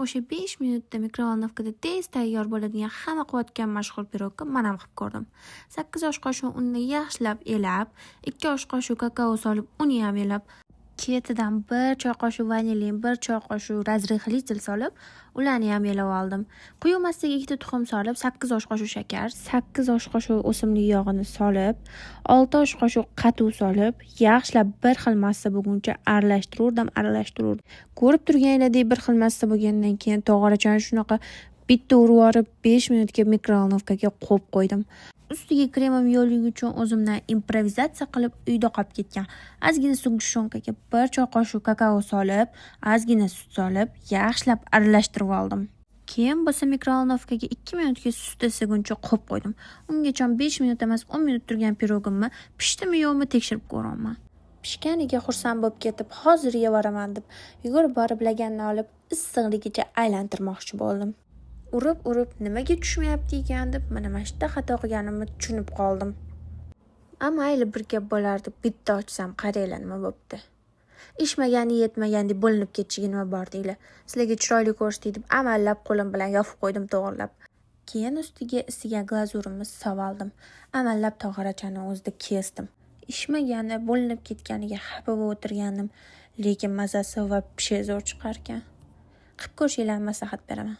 O'sha 5 minutda mikrovolnovkada tez tayyor bo'ladigan hamma quvvatgan mashhur pirogni men ham qilib ko'rdim. 8 osh qoshiq unni yaxshilab elab, 2 osh qoshiq kakao solib, uni ham elab, ketidan 1 choy qoshiq vanilin, 1 choy qoshiq razrihlitel solib, ularni ham elab oldim. Quyulmasiga 2 tuxum solib, 8 osh qoshiq shakar, 8 osh qoshiq o'simlik yog'ini solib, 6 osh qoshiq qatuv solib, yaxshilab bir xil massa bo'lguncha aralashtirdim. Ko'rib turganinglardek bir xil massa bo'lgandan keyin tog'orachani shunaqa bitta urib olib 5 minutga mikrovolnovkaga qo'yib qo'ydim. Ustiga kremim yo'llik uchun o'zimdan improvizatsiya qilib uyda qolib ketgan. Ozgina sug'ushonkaga 1 choy qoshiq kakao solib, ozgina sut solib, yaxshilab aralashtirib oldim. Keyin bo'lsa mikrovolnovkaga 2 minutga sut isiguncha qo'yib qo'ydim. Ungacha 5 minut emas 10 minut turgan pirogimni pishdimi yo'qmi tekshirib ko'raman. Pishganiga xursand bo'lib ketib, hozir yevaraman deb yugurib borib laganni olib issiqligicha aylantirmoqchi bo'ldim. Urib nimaga tushmayapti ekan deb mana shunda xato qilganimni tushunib qoldim. Ammo ayli bir gap bo'lar deb bitta ochsam qaranglar nima bo'pti. Ishmagani yetmagani bo'linib ketishiga nima bor deylar. Sizlarga chiroyli ko'rsatdik deb amallab qo'lim bilan yopib qo'ydim to'g'rilab. Keyin ustiga isigan glazurimni sovaldim. Amallab tog'orachani o'zida kesdim. Ishmagani bo'linib ketganiga xafa bo'lib o'tirgandim, lekin mazasi va pishi zo'r chiqar ekan. Qilib ko'rishinglarni maslahat beraman.